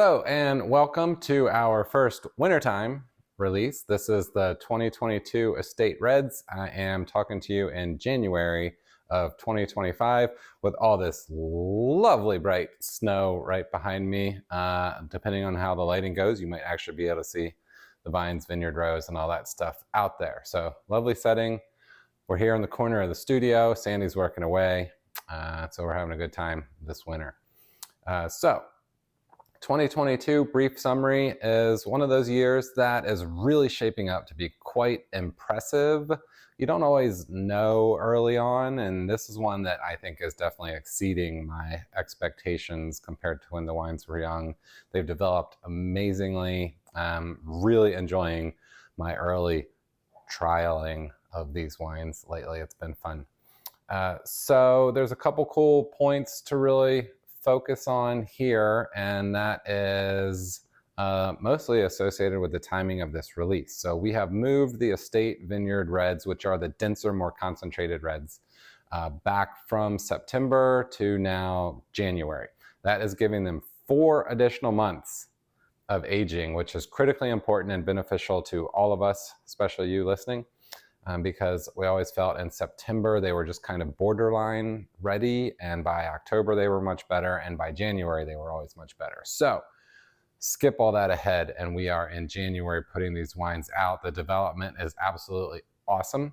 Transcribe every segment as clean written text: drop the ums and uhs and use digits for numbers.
Hello and welcome to our first wintertime release. This is the 2022 Estate Reds. I am talking to you in January of 2025 with all this lovely bright snow right behind me. Depending on how the lighting goes, you might actually be able to see the vines, vineyard rows, and all that stuff out there. So lovely setting. We're here in the corner of the studio. Sandy's working away, so we're having a good time this winter. 2022, brief summary, is one of those years that is really shaping up to be quite impressive. You don't always know early on, and this is one that I think is definitely exceeding my expectations compared to when the wines were young. They've developed amazingly. I'm really enjoying my early trialing of these wines lately. It's been fun. So there's a couple cool points to really focus on here, and that is mostly associated with the timing of this release. So we have moved the Estate Vineyard Reds, which are the denser, more concentrated reds, back from September to now January. That is giving them 4 additional months of aging, which is critically important and beneficial to all of us, especially you listening. Because we always felt in September they were just kind of borderline ready, and by October they were much better, and by January they were always much better. So skip all that ahead, and we are in January putting these wines out. The development is absolutely awesome.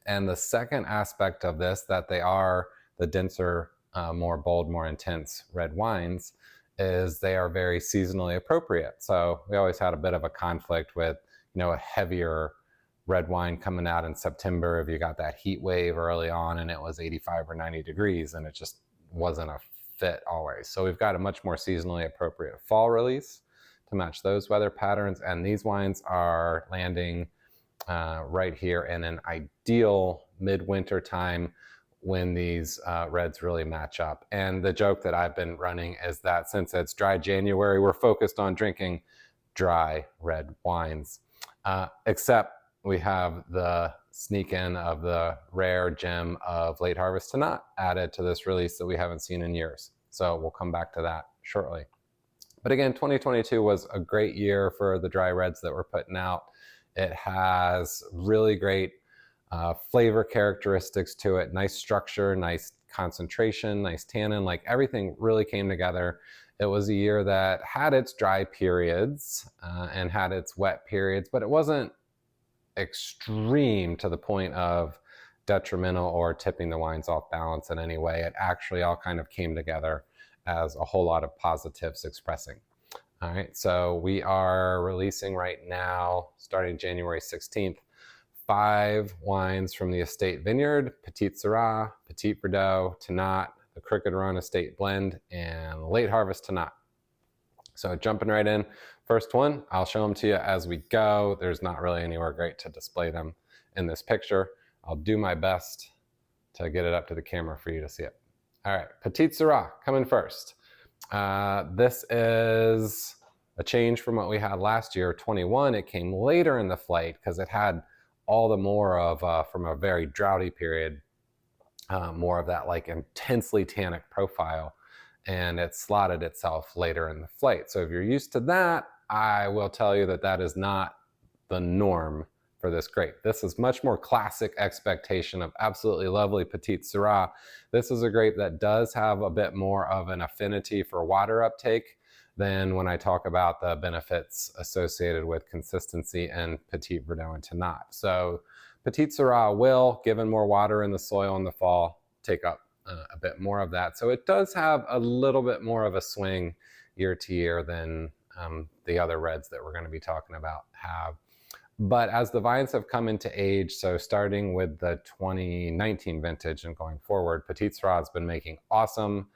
And the second aspect of this, that they are the denser, more bold, more intense red wines, is they are very seasonally appropriate. So we always had a bit of a conflict with, a heavier red wine coming out in September if you got that heat wave early on and it was 85 or 90 degrees, and it just wasn't a fit always. So we've got a much more seasonally appropriate fall release to match those weather patterns, and these wines are landing right here in an ideal midwinter time when these reds really match up. And the joke that I've been running is that since it's dry January, we're focused on drinking dry red wines, except we have the sneak in of the rare gem of Late Harvest Tannat added to this release that we haven't seen in years. So we'll come back to that shortly. But again, 2022 was a great year for the dry reds that we're putting out. It has really great flavor characteristics to it, nice structure, nice concentration, nice tannin, like everything really came together. It was a year that had its dry periods and had its wet periods, but it wasn't extreme to the point of detrimental or tipping the wines off balance in any way. It actually all kind of came together as a whole lot of positives expressing. All right, so we are releasing right now, starting January 16th, 5 wines from the Estate Vineyard: Petite Syrah, Petit Verdot, Tannat, the Crooked Run Estate Blend, and Late Harvest Tannat. So jumping right in, first one, I'll show them to you as we go. There's not really anywhere great to display them in this picture. I'll do my best to get it up to the camera for you to see it. All right, Petite Syrah coming first. This is a change from what we had last year, 21. It came later in the flight because it had all the more of, from a very droughty period, more of that like intensely tannic profile. And it slotted itself later in the flight. So if you're used to that, I will tell you that that is not the norm for this grape. This is much more classic expectation of absolutely lovely Petite Syrah. This is a grape that does have a bit more of an affinity for water uptake than when I talk about the benefits associated with consistency in Petit Verdot and Tannat. So Petite Syrah will, given more water in the soil in the fall, take up a bit more of that. So it does have a little bit more of a swing year to year than the other reds that we're going to be talking about have. But as the vines have come into age, so starting with the 2019 vintage and going forward, Petite Syrah has been making awesome,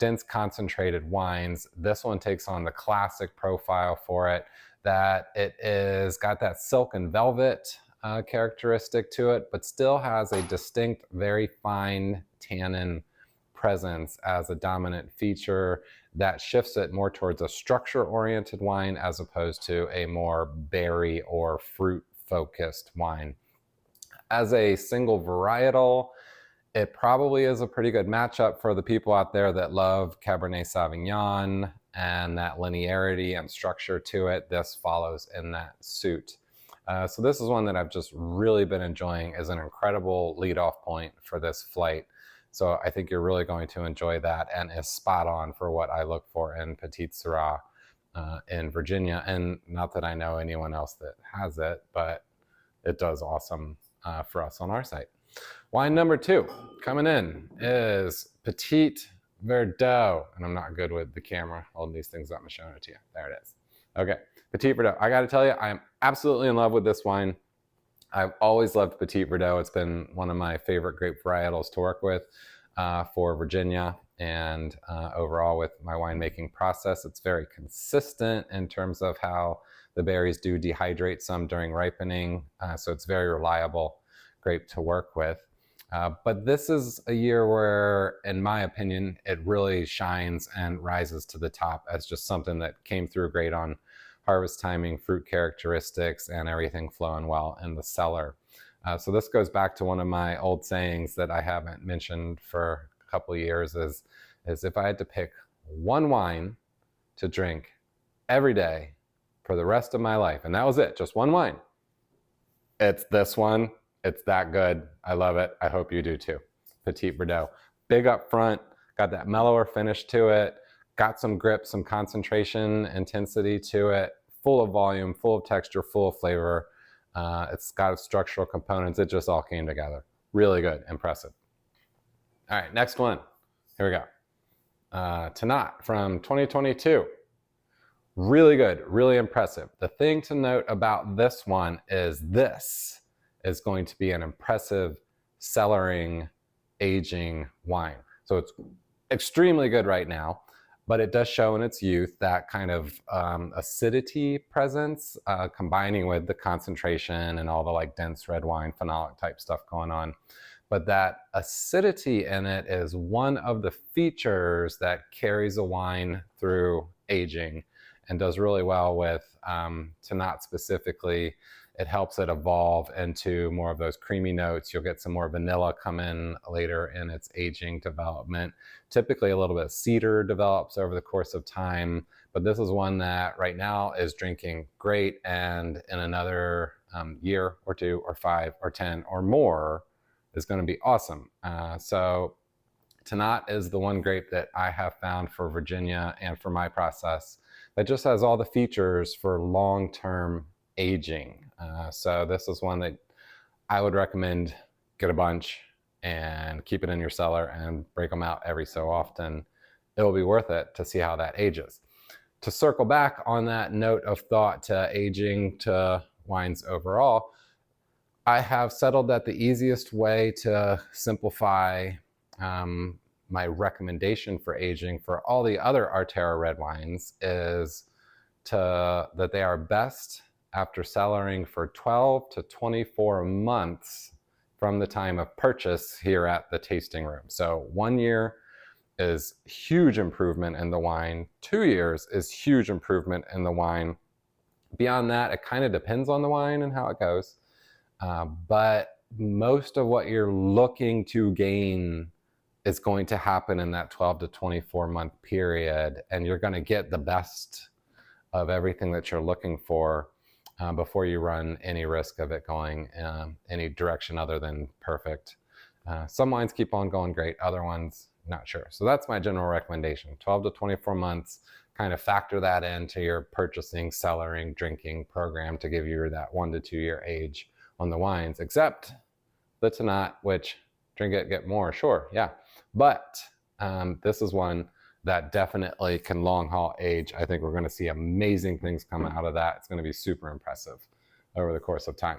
dense, concentrated wines. This one takes on the classic profile for it, that it is got that silk and velvet characteristic to it, but still has a distinct, very fine tannin presence as a dominant feature that shifts it more towards a structure-oriented wine as opposed to a more berry or fruit-focused wine. As a single varietal, it probably is a pretty good matchup for the people out there that love Cabernet Sauvignon and that linearity and structure to it, this follows in that suit. So this is one that I've just really been enjoying as an incredible lead-off point for this flight. So I think you're really going to enjoy that, and is spot on for what I look for in Petite Syrah in Virginia. And not that I know anyone else that has it, but it does awesome for us on our site. Wine number 2 coming in is Petite Verdot. And I'm not good with the camera holding these things up and showing it to you. There it is. Okay, Petite Verdot. I got to tell you, I am absolutely in love with this wine. I've always loved Petite Verdot. It's been one of my favorite grape varietals to work with for Virginia, and overall with my winemaking process. It's very consistent in terms of how the berries do dehydrate some during ripening, so it's very reliable grape to work with. But this is a year where, in my opinion, it really shines and rises to the top as just something that came through great on harvest timing, fruit characteristics, and everything flowing well in the cellar. So this goes back to one of my old sayings that I haven't mentioned for a couple of years, is if I had to pick one wine to drink every day for the rest of my life, and that was it, just one wine, it's this one. It's that good. I love it. I hope you do too. Petite Verdot. Big up front, got that mellower finish to it, got some grip, some concentration, intensity to it, full of volume, full of texture, full of flavor. It's got structural components. It just all came together. Really good. Impressive. All right, next one. Here we go. Tannat from 2022. Really good, really impressive. The thing to note about this one is this is going to be an impressive cellaring, aging wine. So it's extremely good right now, but it does show in its youth that kind of acidity presence, combining with the concentration and all the like dense red wine, phenolic type stuff going on. But that acidity in it is one of the features that carries a wine through aging and does really well with Tannat specifically. It helps it evolve into more of those creamy notes. You'll get some more vanilla come in later in its aging development. Typically a little bit of cedar develops over the course of time, but this is one that right now is drinking great, and in another year or 2 or 5 or 10 or more is going to be awesome. So Tannat is the one grape that I have found for Virginia and for my process that just has all the features for long-term aging. So this is one that I would recommend get a bunch and keep it in your cellar and break them out every so often. It'll be worth it to see how that ages. To circle back on that note of thought to aging, to wines overall, I have settled that the easiest way to simplify my recommendation for aging for all the other Arterra red wines is that they are best after cellaring for 12 to 24 months from the time of purchase here at the tasting room. So 1 year is huge improvement in the wine. 2 years is huge improvement in the wine. Beyond that, it kind of depends on the wine and how it goes. But most of what you're looking to gain is going to happen in that 12 to 24 month period. And you're going to get the best of everything that you're looking for before you run any risk of it going any direction other than perfect. Some wines keep on going great, other ones not sure. So that's my general recommendation. 12 to 24 months, kind of factor that into your purchasing, cellaring, drinking program to give you that 1 to 2 year age on the wines, except the Tannat, which drink it, get more, sure, yeah. But this is one that definitely can long haul age. I think we're going to see amazing things come out of that. It's going to be super impressive over the course of time.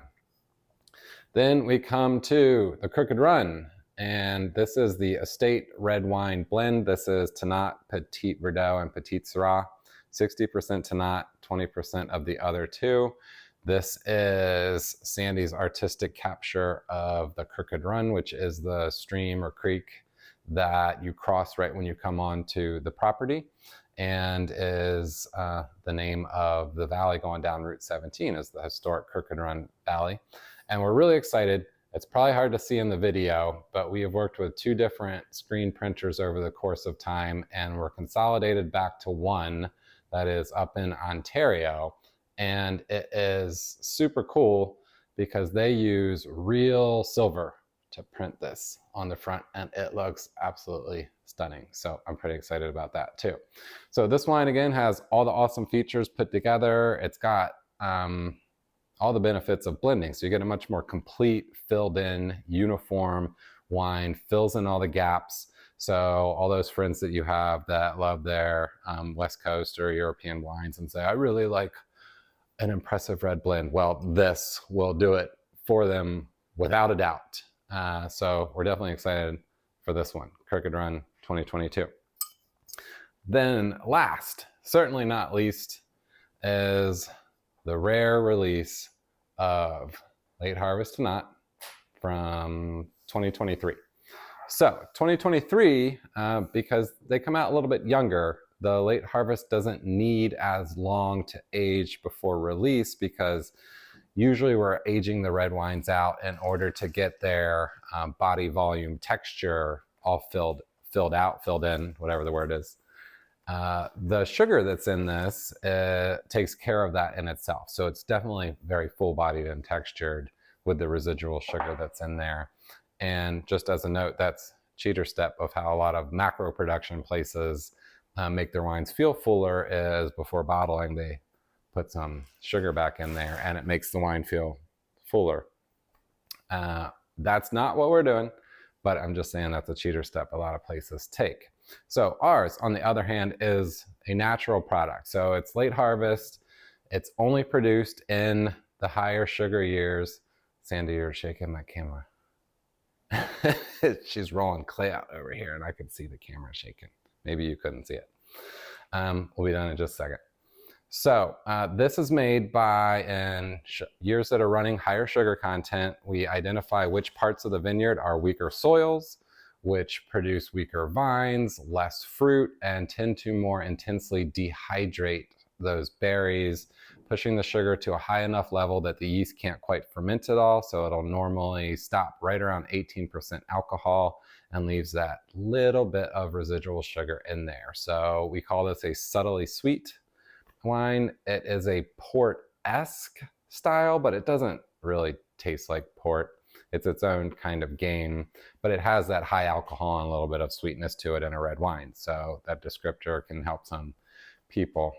Then we come to the Crooked Run, and this is the Estate Red Wine Blend. This is Tannat, Petite Verdot, and Petite Syrah. 60% Tannat, 20% of the other two. This is Sandy's artistic capture of the Crooked Run, which is the stream or creek that you cross right when you come onto the property, and is the name of the valley going down Route 17, is the historic Crooked Run Valley. And we're really excited. It's probably hard to see in the video, but we have worked with 2 different screen printers over the course of time, and we're consolidated back to one that is up in Ontario. And it is super cool because they use real silver to print this on the front, and it looks absolutely stunning. So I'm pretty excited about that too. So this wine again has all the awesome features put together. It's got all the benefits of blending. So you get a much more complete, filled in, uniform wine, fills in all the gaps. So all those friends that you have that love their West Coast or European wines and say, I really like an impressive red blend. Well, this will do it for them without a doubt. So we're definitely excited for this one, Crooked Run 2022. Then last, certainly not least, is the rare release of Late Harvest Tannat from 2023. So 2023, because they come out a little bit younger, the Late Harvest doesn't need as long to age before release, because usually we're aging the red wines out in order to get their body volume texture all filled in, whatever the word is. The sugar that's in this takes care of that in itself. So it's definitely very full-bodied and textured with the residual sugar that's in there. And just as a note, that's cheater step of how a lot of macro production places make their wines feel fuller, is before bottling, they put some sugar back in there and it makes the wine feel fuller. That's not what we're doing, but I'm just saying that's a cheater step a lot of places take. So ours, on the other hand, is a natural product. So it's late harvest. It's only produced in the higher sugar years. Sandy, you're shaking my camera. She's rolling clay out over here and I could see the camera shaking. Maybe you couldn't see it. We'll be done in just a second. So this is made by, in years that are running higher sugar content, we identify which parts of the vineyard are weaker soils, which produce weaker vines, less fruit, and tend to more intensely dehydrate those berries, pushing the sugar to a high enough level that the yeast can't quite ferment it all. So it'll normally stop right around 18% alcohol and leaves that little bit of residual sugar in there. So we call this a subtly sweet wine. It is a port-esque style, but it doesn't really taste like port. It's its own kind of game, but it has that high alcohol and a little bit of sweetness to it in a red wine. So that descriptor can help some people.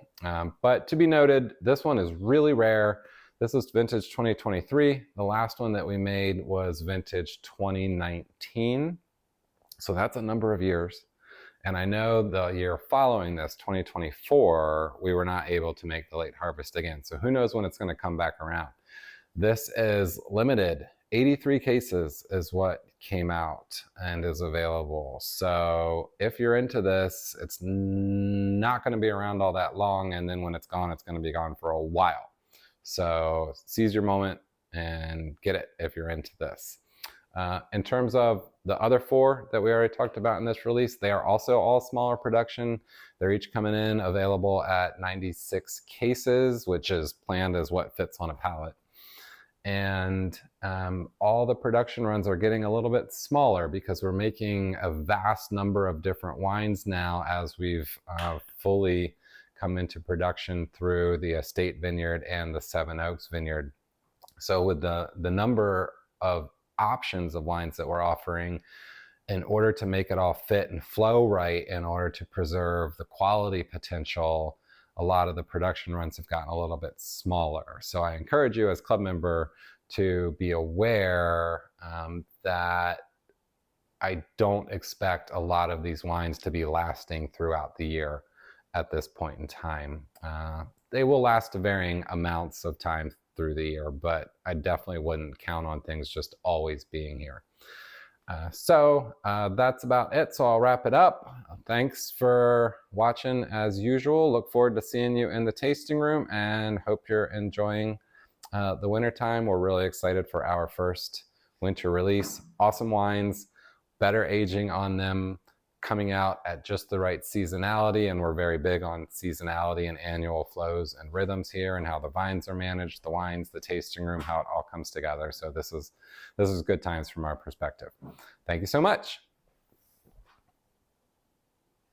But to be noted, this one is really rare. This is vintage 2023. The last one that we made was vintage 2019. So that's a number of years. And I know the year following this, 2024, we were not able to make the late harvest again. So who knows when it's going to come back around. This is limited. 83 cases is what came out and is available. So if you're into this, it's not going to be around all that long. And then when it's gone, it's going to be gone for a while. So seize your moment and get it if you're into this. In terms of the other four that we already talked about in this release, they are also all smaller production. They're each coming in available at 96 cases, which is planned as what fits on a pallet. And all the production runs are getting a little bit smaller because we're making a vast number of different wines now as we've fully come into production through the Estate Vineyard and the Seven Oaks Vineyard. So with the number of options of wines that we're offering, in order to make it all fit and flow right, in order to preserve the quality potential, a lot of the production runs have gotten a little bit smaller. So I encourage you as club member to be aware that I don't expect a lot of these wines to be lasting throughout the year at this point in time. They will last varying amounts of time through the year, but I definitely wouldn't count on things just always being here. So that's about it. So I'll wrap it up. Thanks for watching as usual. Look forward to seeing you in the tasting room and hope you're enjoying the winter time. We're really excited for our first winter release. Awesome wines, better aging on them, coming out at just the right seasonality. And we're very big on seasonality and annual flows and rhythms here, and how the vines are managed, the wines, the tasting room, how it all comes together. So this is good times from our perspective. Thank you so much.